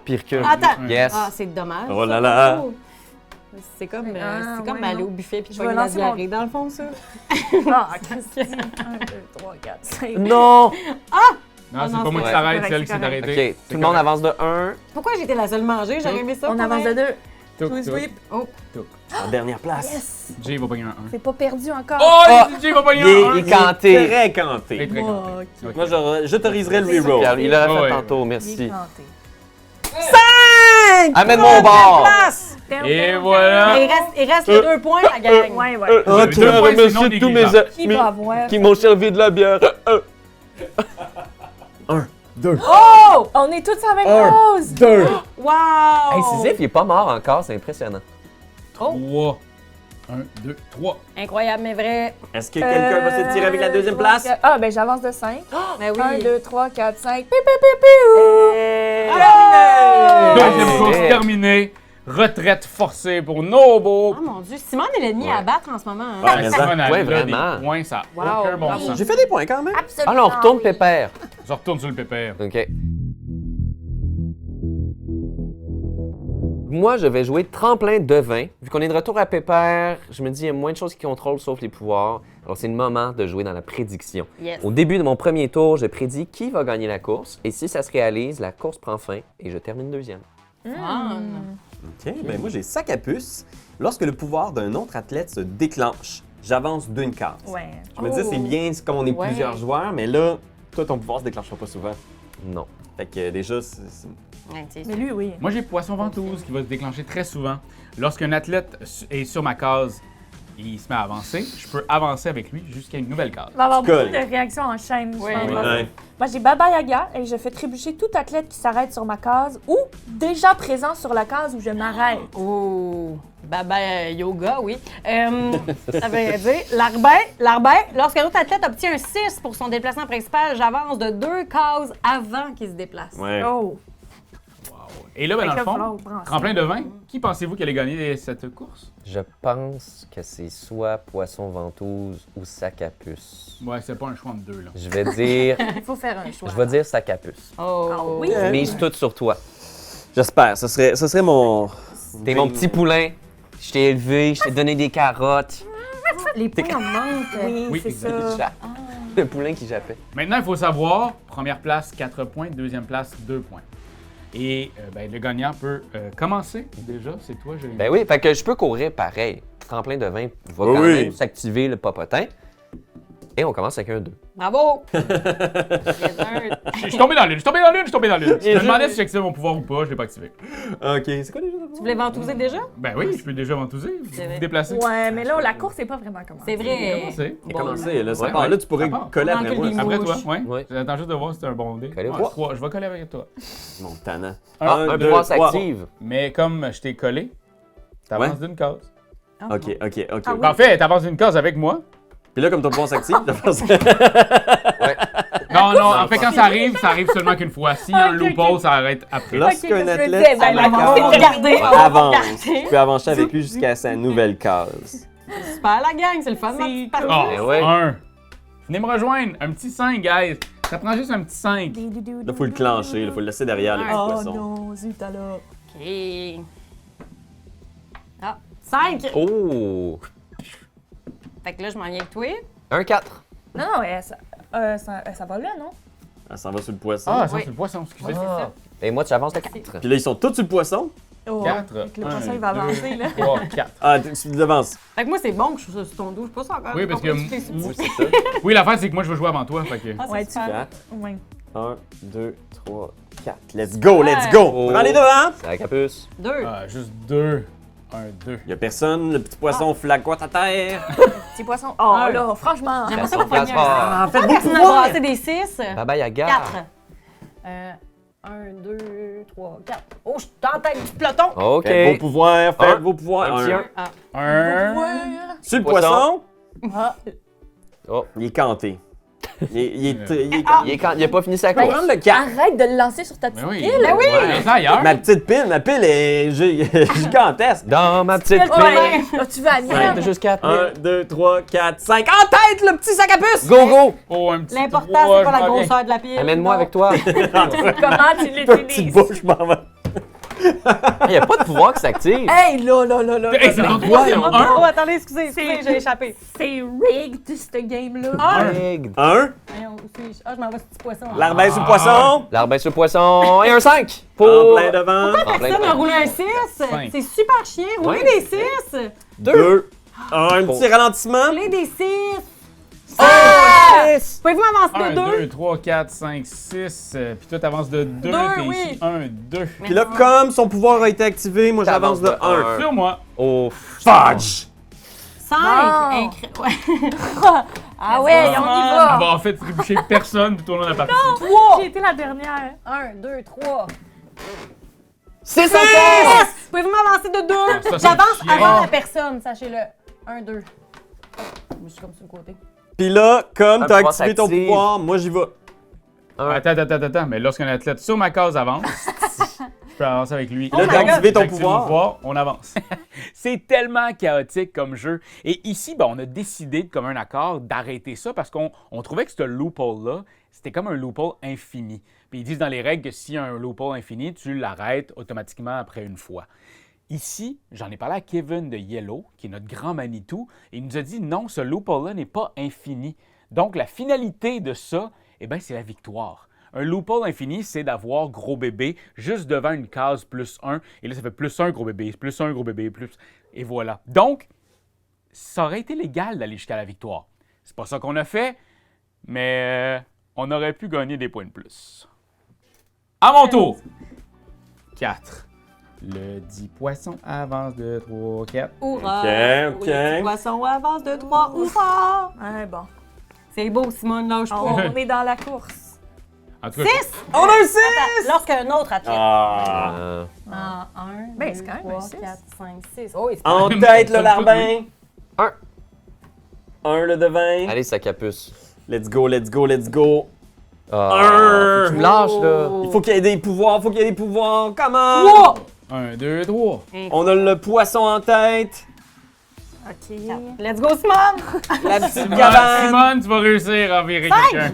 A: Puis il recule.
B: Attends.
A: Yes.
B: Ah, c'est dommage.
E: Oh là là.
B: C'est comme,
C: Ah,
B: c'est comme
C: ouais,
B: aller
C: non.
B: au buffet puis
C: Je
B: pogner
C: vais
B: la
C: lancer mon-
B: diarrhée, dans le fond, ça.
C: Ah, Christy. 1, 2, 3, 4, 5.
A: Non!
D: Non, c'est
B: non,
D: pas moi
A: c'est
D: qui s'arrête,
C: correct,
D: c'est elle qui
C: c'est
D: s'est
C: correct.
D: arrêtée.
A: OK, tout le monde avance de 1.
B: Pourquoi j'étais la seule manger? J'aurais aimé ça.
C: On
B: quand
C: avance de
B: même.
C: 2.
D: Touk,
C: Twist
D: touk,
C: whip.
B: Oh,
D: touk.
E: En dernière place.
C: Yes.
D: Jay va pogner un 1.
C: C'est pas perdu encore.
D: Oh, Jay va pogner un 1.
A: il est canté.
E: Très canté.
D: Il est très
C: Oh,
D: canté.
C: OK.
E: Moi, j'autoriserais le
C: C'est
E: reroll.
A: Pierre, il l'a
D: Ouais,
A: fait
D: ouais.
A: tantôt,
C: Il est
A: merci.
C: planté.
A: Amène-moi au bar!
D: Et voilà.
B: mais il reste les 2 points, la gang.
C: Ouais, ouais.
D: Vous avez deux points, c'est non négligeable.
C: Qui va avoir?
A: qui m'ont servi de la bière.
E: 2.
C: Oh! On est tous à la même chose!
E: 2.
B: Wow!
A: Hey, Sisyphe, il est pas mort encore, c'est impressionnant.
D: 3. 1, 2, 3.
B: Incroyable, mais vrai.
E: Est-ce que quelqu'un va se tirer avec la deuxième place?
C: Ah, ben j'avance de 5.
B: Mais oui.
C: 1, 2, 3, 4, 5. Piu, piu, piu, piu.
D: Deuxième
A: Ah,
D: course
A: c'est-
D: terminée. Retraite forcée pour Nobo.
B: Oh mon Dieu, Simone est l'ennemi à battre en ce moment. hein.
E: Ouais, mais
D: Simone, elle
A: ouais,
D: a
A: vraiment.
D: des points, ça
B: Wow.
D: n'a aucun bon
B: Bravo.
D: sens.
E: J'ai fait des points quand même.
C: Absolument.
A: Ah là, on retourne
C: oui.
A: Pépère.
D: Je retourne sur le pépère.
A: OK. Moi, je vais jouer tremplin devin. Vu qu'on est de retour à Pépère, je me dis qu'il y a moins de choses qui contrôlent sauf les pouvoirs. Alors, c'est le moment de jouer dans la prédiction.
B: Yes.
A: Au début de mon premier tour, je prédis qui va gagner la course. Et si ça se réalise, la course prend fin et je termine deuxième.
B: Fun.
E: OK, ben moi j'ai sac à puce. Lorsque le pouvoir d'un autre athlète se déclenche, j'avance d'une case.
C: Ouais.
E: Je me dis, c'est bien c'est comme on est
B: Ouais.
E: plusieurs joueurs, mais là, toi, ton pouvoir se déclenchera pas souvent.
A: Non.
E: Fait que déjà,
B: Ouais, c'est
C: Mais lui, oui.
D: Moi, j'ai Poisson Ventouse qui va se déclencher très souvent. Lorsqu'un athlète est sur ma case et il se met à avancer, je peux avancer avec lui jusqu'à une nouvelle case.
C: Il va y avoir
E: Tu
C: beaucoup
E: colles.
C: de réactions en chaîne. je
B: Oui.
C: pense.
E: Ouais.
C: Moi, j'ai Baba Yaga et je fais trébucher tout athlète qui s'arrête sur ma case ou déjà présent sur la case où je m'arrête.
B: Oh, Baba Yoga, oui. Ça veut dire, l'arbin, lorsqu'un autre athlète obtient un 6 pour son déplacement principal, j'avance de 2 cases avant qu'il se déplace.
E: Ouais.
C: Oh!
D: Et là, ben, dans
C: Fait
D: le
C: que là, il va
D: fond,
C: falloir prendre
D: tremplin de vin, qui pensez-vous qui allait gagner cette course?
A: Je pense que c'est soit poisson ventouse ou sac à puce.
D: Ouais, c'est pas un choix entre deux, là.
A: Je vais dire,
C: Il faut faire un choix.
A: je vais dire sac à puce.
B: Oh,
C: Ah oui?
A: Je mise tout sur toi.
E: J'espère. Ce serait mon.
A: T'es mon petit poulain. Je t'ai élevé, je t'ai donné des carottes.
B: Les points en manque.
C: Oui,
D: Oui,
C: c'est
D: exact.
C: ça.
A: Le poulain qui jappait.
D: Maintenant, il faut savoir, première place, 4 points, deuxième place, 2 points. Et ben, le gagnant peut commencer déjà, c'est toi, Jérémy.
A: Ben oui, fait que je peux courir pareil. Tremplin de vin va
E: Oui,
A: quand
E: oui.
A: même s'activer le popotin. Et on commence avec un 2.
B: Bravo!
D: Je suis tombé dans l'une, je suis tombé dans l'une, je suis tombé dans l'une. Je me demandais si j'activais mon pouvoir ou pas, je l'ai pas activé.
E: OK. C'est quoi déjà?
B: Tu voulais ventouser déjà?
D: Ben oui, je peux déjà ventouser,
B: C'est vrai.
D: vous déplacer.
C: Ouais, mais là, la course n'est pas vraiment commencée.
B: C'est vrai.
D: Commencez.
E: C'est
B: Bon,
E: commencé, là. Ça
A: Ouais,
E: part.
A: ouais.
E: Là, tu pourrais
D: Ça part.
E: coller
B: Dans
E: après
B: que
E: moi.
B: les
E: ça.
D: Après
B: Mouche.
D: toi, ouais.
A: Ouais.
D: J'attends juste de voir si c'est un bon dé.
A: Collez
D: Ouais,
A: trois.
D: 3, je vais coller avec toi.
E: Mon tannant.
A: Un
E: deux,
A: pouvoir
E: trois.
A: s'active.
D: Mais comme je t'ai collé, t'avances
E: Ouais.
D: d'une case.
E: OK.
C: Ah oui.
D: En fait, t'avances d'une case avec moi.
E: Puis là, comme ton pouvoir s'active, de faire
D: Non, en fait, quand ça arrive seulement qu'une fois. S'il y a un
C: Ok, ok.
D: loophole, ça arrête après.
E: Lorsqu'un
C: Ok, je me
E: athlète
C: disais,
E: sur
C: ben,
E: la
C: la
B: On va
E: case
B: regarder. on va
E: avance,
B: regarder.
E: tu peux avancer avec lui jusqu'à sa nouvelle case.
B: Super la gang, c'est le fun. ma
C: C'est
B: petite partie.
D: Oh,
A: Eh ouais.
D: 1. Venez me rejoindre. Un petit 5, guys. Ça prend juste un petit 5.
E: Là, faut le clencher, il faut le laisser derrière les petits
C: Oh
E: poissons.
C: non, zut alors.
B: OK. Ah, 5.
A: Oh!
B: Fait que là, je m'en viens avec toi.
A: Un 4.
C: Non, non, ça va là, non?
E: Elle s'en va sur le poisson.
D: Ah, ça,
B: Oui.
D: c'est le poisson, excusez.
B: ça.
A: Et moi, tu avances de
B: Merci.
A: 4.
E: Puis là, ils sont tous sur le poisson.
C: Oh,
D: 4.
C: fait que le poisson, il va avancer, là.
D: 3, 4.
E: Ah, tu devances.
B: Fait que moi, c'est bon que je sois sur ton dos. Je sais pas ça encore.
D: Oui, parce que
A: Oui, c'est ça.
D: Oui, l'affaire, c'est que moi, je veux jouer avant toi. Fait que...
B: Ah, c'est
C: Ouais,
B: super.
E: 4.
C: Ouais.
E: 1, 2, 3, 4. Let's go, let's go!
A: Oh.
E: Prends les deux, hein?
A: Sac à puce.
B: 2.
D: Ah, juste 2. 1, 2.
E: Y'a personne, le petit poisson flacote à terre.
C: Petit poisson. Oh
B: Un.
C: là, franchement.
B: J'aimerais ça
A: Son
B: qu'on pogne
A: passeport.
B: un.
E: Faites
B: Personne n'a brassé des 6.
A: Baba Yaga.
B: 4. 1, 2, 3, 4. Oh, je suis en tête du peloton.
A: OK.
E: Faites vos pouvoirs, faites
A: Un.
E: vos pouvoirs.
A: Un petit un.
D: Un.
E: Sur le
A: Poisson.
E: poisson,
A: Oh.
E: il est canté. Il
A: Il a pas fini sa
E: On va
A: course.
E: prendre le 4.
C: Arrête de le lancer sur ta
D: Ben
C: petite
D: oui.
C: pile.
B: Ben oui!
D: Ouais, ailleurs.
E: Ma petite pile, est gigantesque.
A: Dans ma petite pile.
C: Ouais. Ah, tu veux la mienne?
A: T'as juste 4
E: 1, 2, 3, 4, 5. En tête, le petit sac à puce!
A: Go, go!
D: Oh, un petit
B: L'important,
D: trois,
B: c'est pas la
D: je m'en viens.
B: grosseur de la pile.
A: Amène-moi avec toi.
C: Comment tu
E: Petite
C: l'utilises?
E: bouche, m'en va.
A: Il n'y a pas de pouvoir qui s'active.
C: Hey, là.
D: Hey, c'est ton troisième. Un.
B: Oh, attendez, excusez, j'ai échappé.
C: C'est rigged, ce game-là.
A: Rigged.
E: 1.
B: Voyons, je m'en vais ce petit poisson.
E: L'arbaise sur le poisson.
A: L'arbre sur le poisson. Et un 5.
E: En
A: Pour...
E: plein devant.
A: En plein
B: Personne n'a
A: dedans.
B: roulé un 6.
D: Cinq.
B: C'est super chiant. Roulez
A: Ouais.
B: des 6.
E: 2. Un petit ralentissement.
B: Roulez des 6.
A: Six.
B: Pouvez-vous m'avancer
D: 1,
B: de 2?
D: 2, 3, 4, 5, 6. Puis toi, t'avances de 2.
B: Deux,
D: T'es
B: oui.
D: ici. 1, 2.
E: Puis là, comme son pouvoir a été activé, moi j'avance de 1.
A: un.
D: Sur moi.
A: Oh.
E: Fudge!
B: 5.
C: Bon.
B: Ouais.
C: Ah ouais, on y
D: On
C: va.
D: va en fait trébucher personne tout au long de la partie.
C: J'ai été la dernière.
B: 1, 2, 3.
A: 6
B: 6! Pouvez-vous m'avancer de 2?
D: ça, c'est
B: J'avance
D: chiant.
B: avant la personne, sachez-le. 1, 2. Je suis comme sur le côté.
E: Puis là, comme
A: Un
E: t'as
A: pouvoir
E: activé ton
A: s'active.
E: pouvoir, moi j'y vais.
D: Attends. Mais lorsqu'un athlète sur ma case avance, je peux avancer avec lui.
E: Là,
B: my
E: t'as
B: God.
E: activé ton
D: J'active mon
E: pouvoir.
D: on avance. C'est tellement chaotique comme jeu. Et ici, ben, on a décidé de commun accord d'arrêter ça parce qu'on trouvait que ce loophole-là, c'était comme un loophole infini. Puis ils disent dans les règles que s'il y a un loophole infini, tu l'arrêtes automatiquement après une fois. Ici, j'en ai parlé à Kevin de Yellow, qui est notre grand Manitou, et il nous a dit non, ce loophole-là n'est pas infini. Donc, la finalité de ça, eh bien, c'est la victoire. Un loophole infini, c'est d'avoir gros bébé juste devant une case plus 1, et là, ça fait plus 1 gros bébé, plus 1 gros bébé, plus... Et voilà. Donc, ça aurait été légal d'aller jusqu'à la victoire. C'est pas ça qu'on a fait, mais on aurait pu gagner des points de plus. À mon tour! 4. Le 10 poisson avance de 3, 4.
B: Hurrah!
E: Ok.
B: Le petit poisson avance de 3. Hurrah!
C: Ouais, bon.
B: C'est beau, Simone, lâche pas.
C: On est dans la course.
D: En tout cas,
B: 6!
E: On a un 6!
B: Lorsqu'un autre athlète.
E: Ah.
B: 1,
C: Ben, c'est quand même un
B: 3,
C: six.
B: 4, 5, 6. Oh, c'est
E: En tête, le larbin.
A: Un.
E: 1 le devin.
A: Allez, sac à puce.
E: Let's go, let's go, let's go.
A: Ah,
E: Un.
A: faut que tu me lâches, là.
E: Il faut qu'il y ait des pouvoirs, faut qu'il y ait des pouvoirs. Comment?
D: 1, 2, 3.
E: On a le poisson en tête.
C: OK.
B: Let's go, Simone!
E: La petite cabane.
D: Simone, tu vas réussir à virer quelqu'un.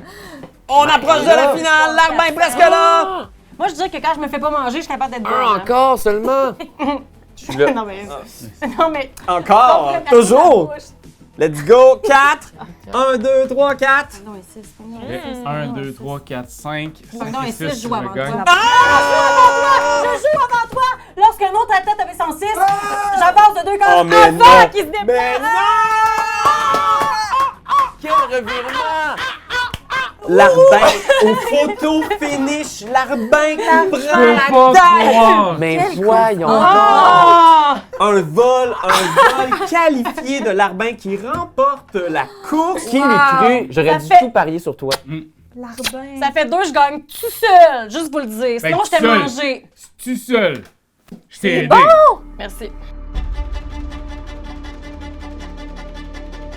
E: On approche de la finale. Larbin est presque là.
B: Moi, je dirais que quand je me fais pas manger, je suis capable d'être
A: Un
B: bonne.
A: encore seulement. Je suis là.
B: Non, mais. Non, mais.
E: Encore. Toujours. Let's go. 4. 1, 2, 3, 4.
B: Non, mais 6.
D: 1, 2, 3, 4, 5.
B: Non, et 6, je joue avant toi.
D: gagne.
B: Je joue avant toi! Lorsqu'un autre athlète avait son 6, j'avance de 2 cases
E: Oh, mais
B: avant
E: non.
B: qu'il se déplace!
E: Mais
A: Quel revirement!
E: Larbin au photo finish. Larbin qui
D: Je
E: prend
D: peux
E: la
D: pas
E: tête.
D: croire.
A: Mais voyons donc!
B: Ah!
E: Un vol qualifié de Larbin qui remporte la course.
A: Qui l'eût cru? J'aurais dû
B: fait-
A: tout parier sur toi.
C: Larbin.
B: Ça fait 2, je gagne tout seul, juste vous le dire. Sinon, je t'ai
D: seul.
B: mangé.
D: Tu seul. Je t'ai aidé.
B: Merci.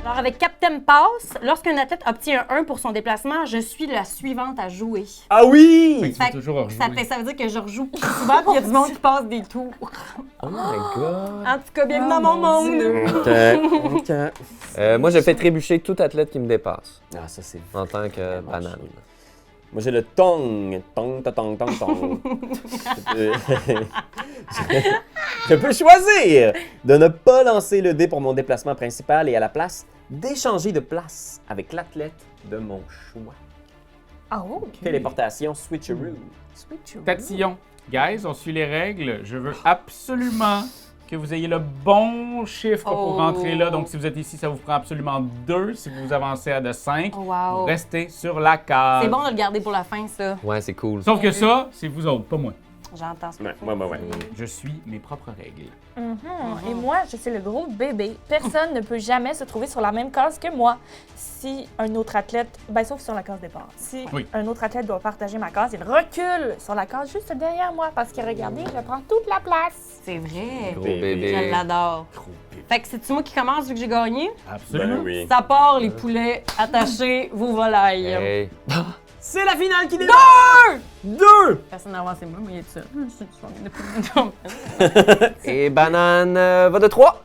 B: Alors, avec Captain Pass, lorsqu'un athlète obtient un 1 pour son déplacement, je suis la suivante à jouer.
E: Ah oui!
D: Tu vas toujours rejouer.
B: Ça veut dire que je rejoue plus souvent, puis il y a du monde qui passe des tours.
A: Oh my god!
B: En tout cas, bienvenue dans mon monde.
E: Ok.
A: Moi, je fais trébucher tout athlète qui me dépasse
E: Ah, ça c'est.
A: en tant que banane.
E: Moi j'ai le tong. Tong, ta, tong, tong, tong. Je peux choisir de ne pas lancer le dé pour mon déplacement principal et à la place d'échanger de place avec l'athlète de mon choix.
C: Ah, OK.
E: Téléportation switcheroo.
C: Switch.
D: Tatillon. Guys, on suit les règles. Je veux absolument que vous ayez le bon chiffre pour
B: Oh.
D: rentrer là. Donc, si vous êtes ici, ça vous prend absolument 2. Si vous avancez à de 5,
B: Oh, wow.
D: vous restez sur la case.
B: C'est bon de le garder pour la fin, ça.
A: Ouais, c'est cool.
D: Sauf que ça, c'est vous autres, pas moi.
B: J'entends ce que
E: Ouais,
B: tu
E: ouais,
B: dis.
E: ouais, ouais.
D: Je suis mes propres règles.
C: Et moi, je suis le gros bébé. Personne ne peut jamais se trouver sur la même case que moi. Si un autre athlète, ben sauf sur la case départ, si
D: Oui.
C: un autre athlète doit partager ma case, il recule sur la case juste derrière moi parce que regardez, je prends toute la place.
B: C'est vrai.
A: Gros
E: Bébé.
A: bébé.
B: Je l'adore. Fait que c'est-tu moi qui commence vu que j'ai gagné?
D: Absolument.
E: Ben oui.
B: Ça part, les poulets, attachez vos volailles.
A: Hey.
E: C'est la finale qui démarre! 2!
B: Personne n'a avancé moi, mais il est ça. Je suis
A: Et banane va de 3.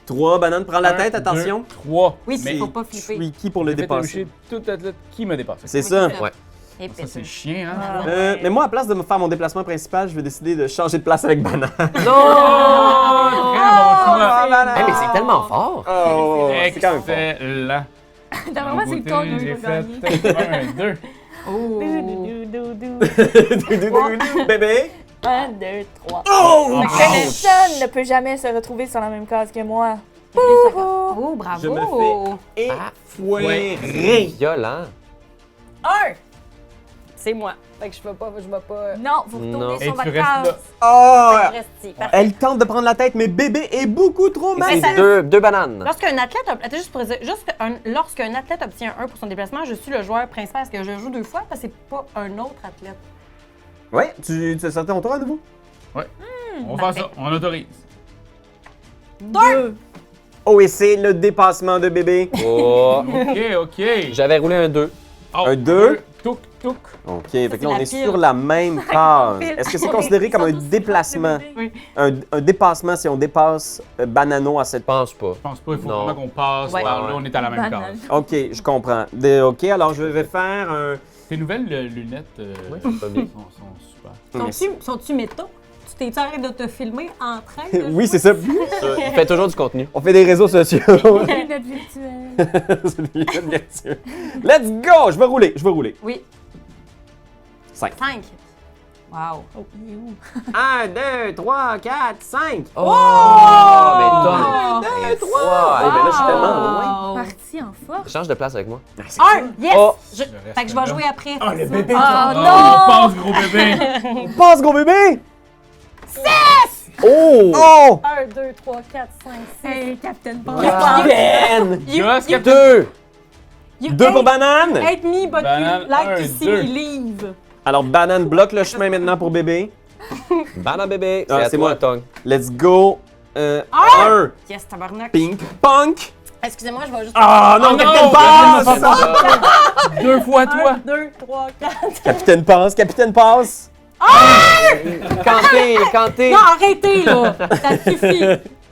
E: 3, banane, prends la tête, attention.
D: 3.
B: Oui,
E: C'est
B: faut pas flipper.
E: tricky pour le dépasser.
D: Tout athlète qui me dépasse.
E: C'est ça.
A: Ouais.
B: Et
D: Ça,
B: puis,
D: c'est chien, hein?
C: Ah.
E: Mais moi, à place de me faire mon déplacement principal, je vais décider de changer de place avec banane.
D: Oh, très bon choix.
A: Hey, mais c'est tellement fort.
E: Oh, c'est quand même fort.
D: Excellent.
C: D'après moi, c'est le ton
D: J'ai
C: qui va gagner.
D: fait 1, 2.
B: oh.
E: Bébé.
C: 1, 2, 3.
E: Oh!
C: Personne ne peut jamais se retrouver sur la même case que moi.
B: Oh, bravo.
E: Je me fais effoirer.
A: Violent.
B: 1. C'est moi. Fait que je vais pas.
C: Non, vous
A: Non.
C: retournez
D: Et
C: sur
D: tu
C: votre
D: restes là.
C: case.
E: Oh!
B: Je reste ici. Parfait.
E: Elle tente de prendre la tête, mais bébé est beaucoup trop
B: Mais
E: mal.
B: ça-
A: Deux bananes.
B: Lorsqu'un athlète, attends, juste pour dire, lorsqu'un athlète obtient un 1 pour son déplacement, je suis le joueur principal. Est-ce que je joue 2 fois? Parce que c'est pas un autre athlète.
E: Ouais, tu te sortais ton tour à nouveau?
D: On va faire ça. On autorise.
B: 2.
E: Oh, et c'est le dépassement de bébé.
A: Oh.
D: OK.
A: J'avais roulé un 2.
D: Oh,
E: Un 2.
D: Touk.
E: OK, fait que là, on
B: la
E: est
B: pile.
E: sur la même case. Est-ce que c'est considéré comme un déplacement?
B: Oui.
E: Un dépassement si on dépasse Banano à cette...
A: Je pense pas.
D: Je pense pas, il faut
A: Non.
D: vraiment qu'on passe
B: Ouais.
D: par là. On est à la même
C: Banane.
D: case.
E: OK, je comprends. OK, alors je vais faire un...
D: Tes nouvelles lunettes
A: Oui, c'est pas bien.
D: sont super.
B: Sont-tu métaux? Tu t'es arrêté de te filmer en train de
E: Oui,
B: jouer?
E: c'est ça.
A: Il fait toujours du contenu.
E: On fait des réseaux sociaux.
C: Lunette virtuelle.
E: C'est des lunettes virtuelles. Let's go! Je vais rouler.
B: Oui.
E: 5.
B: 5. Wow.
C: Oh, il est où?
E: 1, 2, 3, 4, 5.
A: Oh! Mais
B: Oh!
A: Tom!
B: Deux,
A: trois!
E: Eh ben là, je suis tellement loin.
C: Parti en force.
A: Change de place avec moi.
B: 1. Yes!
A: Oh!
B: Fait que je vais jouer après.
E: Oh, le bébé!
C: Ah
D: Oh,
C: non!
D: passe, gros bébé!
E: Passe, gros bébé! 6! Oh! Oh!
B: 1, 2, 3, 4, 5, 6.
C: Hey, Captain Paul.
E: Capitaine!
D: Just Captain.
A: 2!
E: 2 pour banane.
B: Hate me, but
D: Banane,
B: you like
D: un,
B: to see
D: deux.
B: me leave.
E: Alors, banane bloque le chemin maintenant pour bébé.
A: Banane bébé.
E: Ah,
A: C'est à
E: c'est
A: toi,
E: moi.
A: Tong.
E: Let's go. 1.
B: Yes, tabarnak.
E: Pink. Punk.
B: Excusez-moi, je vais juste.
E: Ah non,
D: Oh
E: Capitaine
D: non,
E: passe!
D: 2 fois toi!
B: 1, 2, 3, 4.
E: Capitaine passe, capitaine passe.
A: Canté!
B: Non, arrêtez, là. Ça suffit.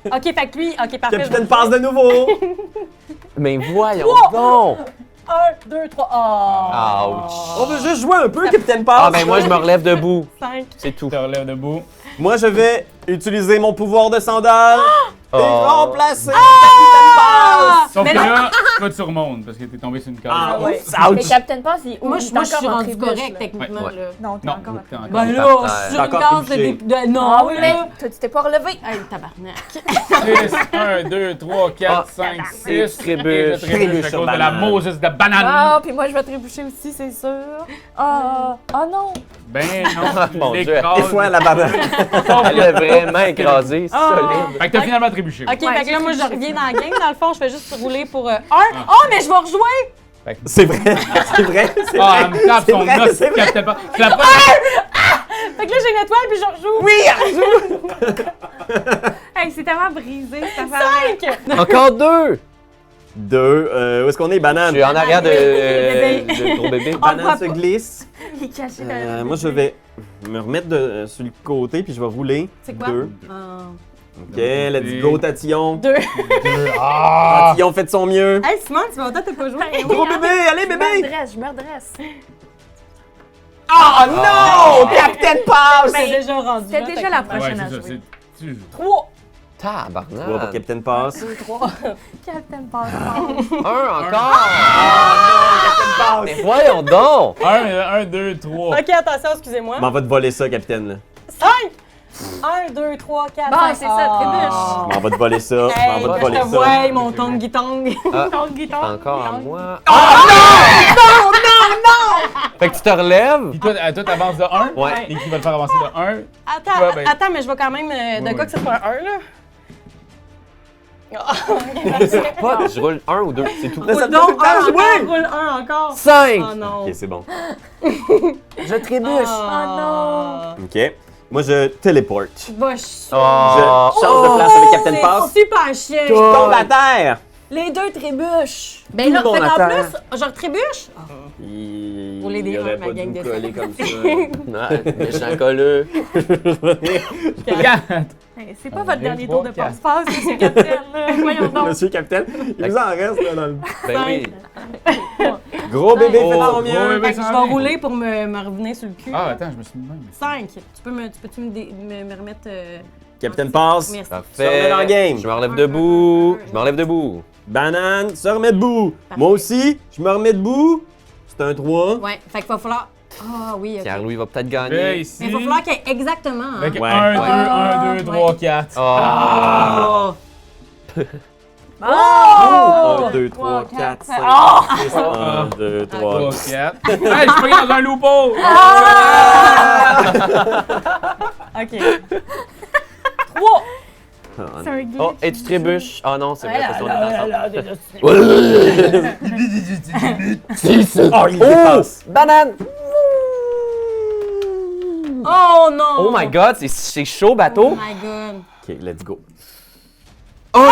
B: OK, fait que lui, OK, parfait.
E: Capitaine passe de nouveau.
A: Mais voyons donc!
B: 1, 2, 3.
A: Ouch!
E: On veut juste jouer un peu, capitaine passe.
A: Ah ben moi je me relève debout.
B: 5.
A: C'est tout.
D: Tu te relèves debout.
E: Moi, je vais utiliser mon pouvoir de sandale et
A: Oh.
E: remplacer capitaine passe.
D: Sauf
B: Mais
D: que
B: non.
D: là, toi, tu remontes parce que t'es tombé sur une case.
E: Ah
C: ouais.
E: oups,
C: Mais
E: ouch.
C: Captain Pass, il est où?
B: Moi,
C: Il
B: je
C: est encore
B: suis
C: en
B: rendu
C: trébuche,
B: correct,
C: là.
B: techniquement,
A: Ouais.
B: là.
C: Non, t'es
D: Non,
C: encore en
D: t'es
C: trébuche.
B: Ben
A: Par
B: là,
A: terre.
B: je suis sur
E: T'as
B: une
E: encore
B: case de
E: trébuché.
B: dé... Non,
C: Ah oui, mais
B: là.
C: toi, tu t'es pas relevé.
B: Hey, tabarnak.
D: 6, 1, 2, 3, 4, 5, 6.
A: Trébuche.
D: Je trébuche à cause de la
E: banane.
D: Moses de banane.
C: Ah, puis moi, je vais trébucher aussi, c'est sûr. Ah, ah non.
D: Ben non,
A: Mon Dieu.
D: l'écrase.
E: Des fois, la banane.
A: Elle l'a vraiment écrasé, solide.
D: Fait que t'as finalement trébuché.
B: OK,
C: Ouais,
B: fait que là, moi, je
C: j'ai
B: reviens dans la game. Dans le fond, je fais juste rouler pour 1. Oh, mais je vais rejouer!
E: C'est vrai, c'est vrai, c'est
D: Ah,
E: vrai.
D: elle me tape
E: C'est
D: son
E: vrai,
D: os,
E: c'est vrai.
D: Captain Pass. C'est la première.
B: Fait que là, j'ai une étoile, puis je rejoue.
E: Oui,
C: Hey, c'est tellement brisé, cette affaire.
B: 5!
A: Encore 2!
E: 2, où est-ce qu'on est,
A: Je
E: banane?
A: suis en arrière
C: Bébé.
A: de gros bébé.
E: Banane se glisse.
C: Il est caché là.
E: Moi, je vais me remettre sur le côté, puis je vais rouler.
B: C'est quoi?
E: 2. OK, let's go, Tatillon.
B: 2.
E: Tatillon fait de son mieux.
B: Hey, Simon, tu vas autant t'as pas joué?
E: Gros bébé, allez,
C: Je me
E: bébé!
C: redresse, je me redresse.
E: Oh non! Capitaine Pass!
B: C'est déjà rendu.
C: C'était
B: là,
C: déjà
B: fait
C: la
B: que-
C: prochaine
D: Ouais,
C: à
D: c'est ça.
C: jouer.
D: Tu joues.
B: 3.
E: 3 pour
A: Tabarnak.
E: Capitaine Pass.
B: 2, 3.
C: Captain Pass.
A: Un encore!
E: Capitaine
A: Mais voyons donc!
D: 1, 2, 3.
B: OK, attention, excusez-moi.
E: M'en va te voler ça, capitaine. Là.
B: 5! 1, 2, 3, 4,
C: Bon,
B: 5.
C: c'est ça, trébuche.
E: M'en va te voler ça. M'en
B: Hey,
E: va te
B: que je
E: voler
B: te
E: ça.
B: vois, mon tongue-tong.
A: Ah,
C: Ton guitare.
A: encore à moi. Fait que tu te relèves.
D: Puis toi, t'avances de 1.
A: Ouais.
D: Et qui va le faire avancer de 1.
B: Attends,
D: Ouais, ben-
B: attends, mais je vais quand même. De
D: Oui,
B: quoi
D: oui.
B: que ce soit un 1, là?
A: Pas, je roule 1 ou 2, c'est tout.
E: Là, ça
B: Roule
E: me
B: donc
E: fait tout le temps
B: un
E: jouer.
B: encore, roule un encore.
A: 5!
B: Oh non.
E: Ok, c'est bon.
A: Je trébuche.
B: Oh
E: Ok. Moi, je téléporte.
B: Va
E: Je
B: chier.
E: change de place avec Captain Pass.
B: C'est super chiant.
E: Je tombe à terre.
C: Les deux trébuchent.
B: Ben
A: Tout
B: là,
A: le monde
B: fait qu'en
A: attend.
B: plus, je retrébuche.
E: Il
B: Rouler des
E: aurait
B: uns, ma
E: pas dû
B: gang
E: me
B: de
E: coller comme ça.
A: Ouais, méchant colleux.
D: 4.
C: Hey, c'est pas votre
D: Deux,
C: dernier
D: trois,
C: tour de
D: quatre.
C: passe-passe, monsieur Capitaine. Voyons donc.
E: Monsieur Capitaine, il vous en reste là dans le...
A: Ben oui.
E: Gros bébé
A: Oh,
E: fait son
D: gros
E: mieux.
D: bébé.
B: Fait que je vais rouler pour me revenir sur le cul.
D: Ah, attends, je me suis mis de même.
B: 5. Peux-tu me remettre.
E: Captain Pass.
B: Merci.
E: Se remet
A: Parfait.
E: dans le game.
A: Je me relève debout. Je me relève debout.
E: Banane, se remet debout.
B: Parfait.
E: Moi aussi, je me remets debout. C'est un 3.
B: Ouais, fait qu'il va falloir. Ah oui, ok.
A: Pierre-Louis va peut-être
D: Là,
A: gagner.
D: ici.
B: Mais il va falloir qu'il y ait exactement. Hein.
D: Avec
E: Ouais.
D: 1, 2,
E: Ouais.
D: 1, 2, 3, 4.
A: Ah!
B: Oh!
C: Oh!
E: 1, 2, 3, 4, 5,
C: Oh!
E: 6, 1, 2, 3.
D: 3, 4. Hey, je suis pogné dans un loupeau!
C: OK. 3. C'est un glitch.
A: Oh, et tu trébuches. Ah non, c'est vrai, parce qu'on est ensemble.
E: Oh, il dépasse.
A: Banane!
B: Oh non!
A: Oh my god, c'est chaud,
B: Oh
A: bateau.
B: my god.
E: Ok, let's go.
B: Bye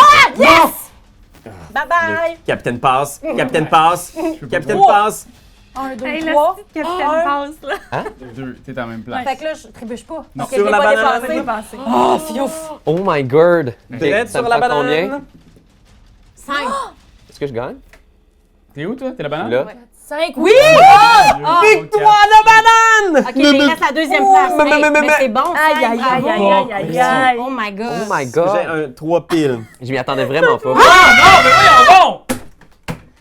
B: bye!
E: Captain Pass. Captain Pass. Captain
C: Oh.
E: Pass.
C: 1, 2,
F: Hey,
C: 3.
F: le Capitaine passe, là.
D: 2, t'es en même place.
B: Fait que là, je trébuche pas.
D: Non.
B: Parce que
E: Sur
B: je l'ai
E: la
B: pas
E: banane.
B: dépassé.
C: Oh,
B: Fiouf!
A: Oh my god.
E: Drette
A: Ça
E: sur
A: me
E: la
A: prend
E: banane.
A: combien?
B: 5.
A: Est-ce que je gagne?
D: T'es où, toi? T'es la banane?
A: Là?
C: 5. Oui!
E: Victoire de banane!
B: Ok, mais il reste la deuxième place. Mais c'est bon,
C: Aïe, aïe,
B: cinq,
C: aïe,
B: bravo.
C: aïe, aïe, aïe.
B: Oh my god.
A: Oh my
E: J'ai
A: god.
E: un 3 piles.
A: Je m'y attendais vraiment pas.
D: Ah non, mais voyons donc!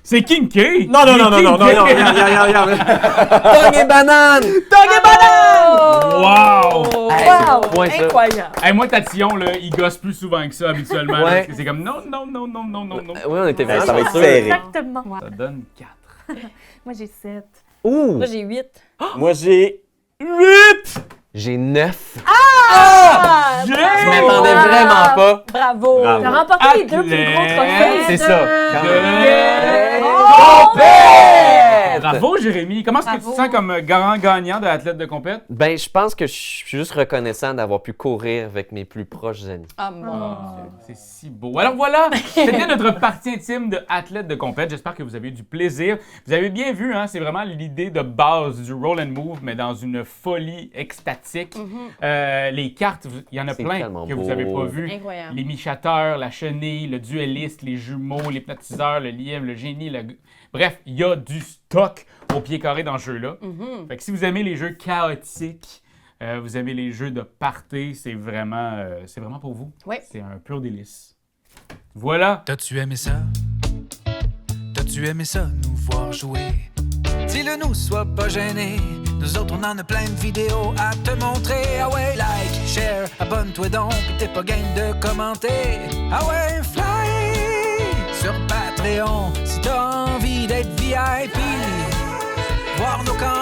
D: C'est King K!
E: Non, non,
D: Il est
E: non, non, non, non,
D: King
E: non,
D: K.
E: regarde.
A: Tongue et banane!
D: Wow!
A: Hey,
C: Wow!
A: c'est point, ça.
C: Incroyable.
D: Hey, moi, Tatillon, là, il gosse plus souvent que ça habituellement. là,
A: Ouais.
D: parce que c'est comme non, non, non, non, non, non, non.
A: Oui, on était
E: Ben,
A: vraiment
E: ça va être
A: chanceux.
E: serré.
C: Exactement.
D: Ça donne 4.
C: Moi, j'ai 7.
A: Ouh!
B: Moi, j'ai 8.
E: Moi, j'ai 8!
A: J'ai 9.
C: Ah!
A: Je m'attendais vraiment pas.
B: Bravo.
E: Bravo.
C: T'as remporté les deux plus gros trophées.
A: C'est ça. Quand même.
D: Compète! Bravo, Jérémy. Comment est-ce que tu
B: Bravo.
D: te sens comme grand gagnant de l'athlète de compète?
A: Ben, je pense que je suis juste reconnaissant d'avoir pu courir avec mes plus proches amis.
B: Ah, mon
D: C'est si beau. Alors voilà, c'était notre partie intime de athlète de compète. J'espère que vous avez eu du plaisir. Vous avez bien vu, hein, c'est vraiment l'idée de base du roll and move, mais dans une folie extatique. Les cartes, il y en a
A: C'est
D: plein
A: tellement
D: que vous
A: beau.
D: n'avez pas vues.
B: Incroyable.
D: Les michateurs, la chenille, le duelliste, les jumeaux, les pneumatiseurs, le lièvre, le génie, bref, il y a du stock au pied carré dans ce jeu-là. Fait que si vous aimez les jeux chaotiques, vous aimez les jeux de party, c'est vraiment pour vous.
B: Ouais.
D: C'est un pur délice. Voilà.
G: T'as-tu aimé ça? T'as-tu aimé ça, nous voir jouer? Dis-le nous, sois pas gêné. Nous autres, on en a plein de vidéos à te montrer. Ah ouais, like, share, abonne-toi donc. Pis t'es pas game de commenter. Ah ouais, fly sur Patreon. Si t'as envie d'être VIP, voir nos campagnes.